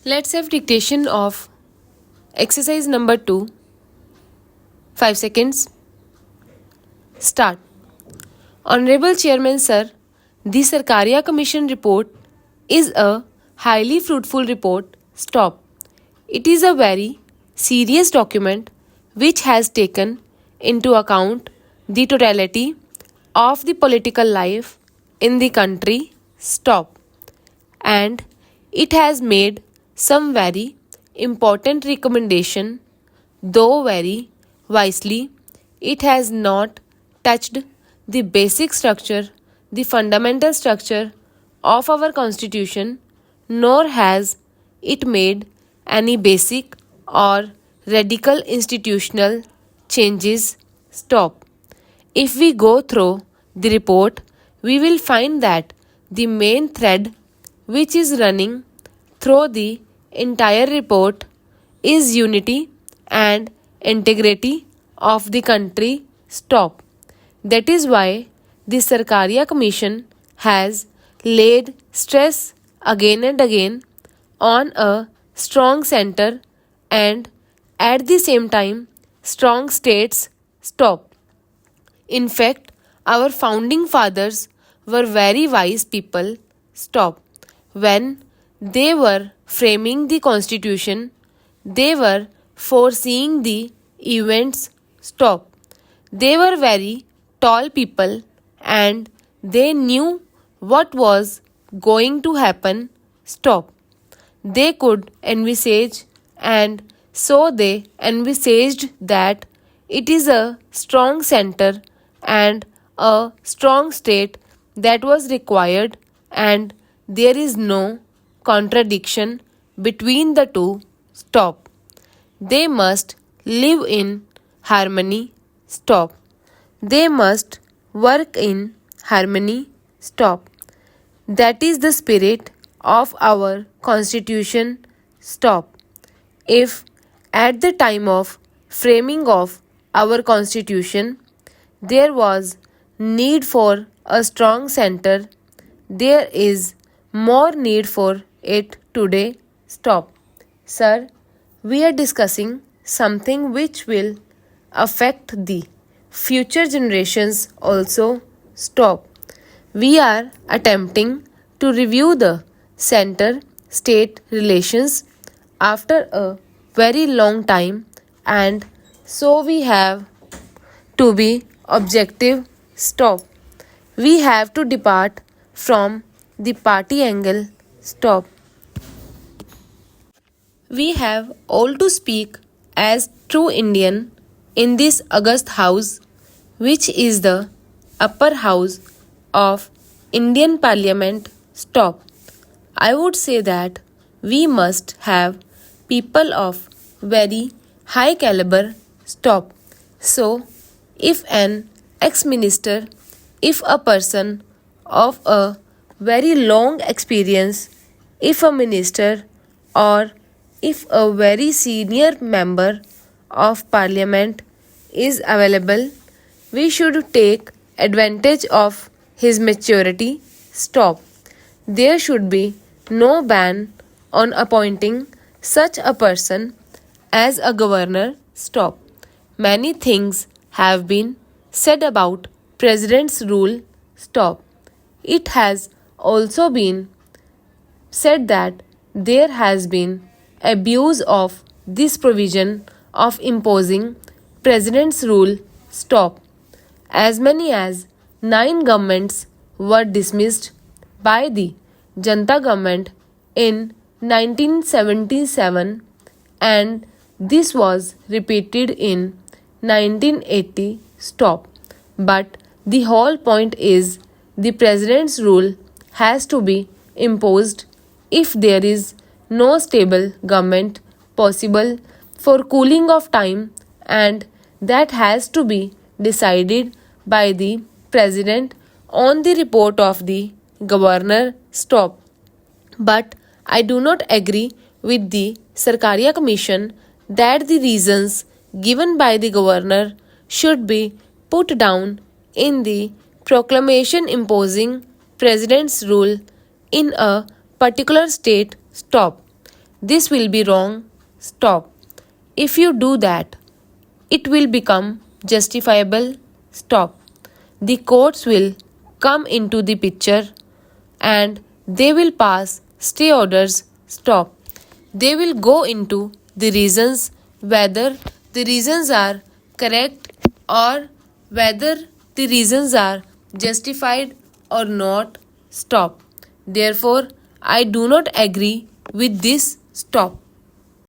Let's have dictation of exercise number 2. 5 seconds. Start. Honorable Chairman Sir, the Sarkaria Commission report is a highly fruitful report. Stop. It is a very serious document which has taken into account the totality of the political life in the country. Stop. And it has made some very important recommendation, though very wisely. It has not touched the basic structure, the fundamental structure of our constitution, nor has it made any basic or radical institutional changes. Stop. If we go through the report, we will find that the main thread which is running through the entire report is unity and integrity of the country. Stop. That is why the Sarkaria Commission has laid stress again and again on a strong center and at the same time strong states. Stop. In fact, our founding fathers were very wise people. Stop. When they were framing the constitution, they were foreseeing the events. Stop. They were very tall people and they knew what was going to happen. Stop. They could envisage, and so they envisaged that it is a strong center and a strong state that was required, and there is no contradiction between the two. Stop. They must live in harmony. Stop. They must work in harmony. Stop. That is the spirit of our constitution. Stop. If at the time of framing of our constitution there was need for a strong center, there is more need for it today. Stop. Sir, we are discussing something which will affect the future generations also. Stop. We are attempting to review the center-state relations after a very long time, and so we have to be objective. Stop. We have to depart from the party angle. Stop. We have all to speak as true Indian in this august house, which is the upper house of Indian Parliament. Stop. I would say that we must have people of very high caliber. Stop. So, if an ex-minister, if a person of a very long experience, if a minister, or if a very senior member of parliament is available, we should take advantage of his maturity. Stop. There should be no ban on appointing such a person as a governor. Stop. Many things have been said about president's rule. Stop. It has also been said that there has been abuse of this provision of imposing president's rule. Stop. As many as 9 governments were dismissed by the Janta government in 1977, and this was repeated in 1980. Stop. But the whole point is the president's rule has to be imposed if there is no stable government possible for cooling of time, and that has to be decided by the president on the report of the governor. Stop. But I do not agree with the Sarkaria Commission that the reasons given by the governor should be put down in the proclamation imposing president's rule in a particular state. Stop. This will be wrong. Stop. If you do that, it will become justifiable. Stop. The courts will come into the picture and they will pass stay orders. Stop. They will go into the reasons, whether the reasons are correct or whether the reasons are justified or not. Stop. Therefore, I do not agree with this. Stop.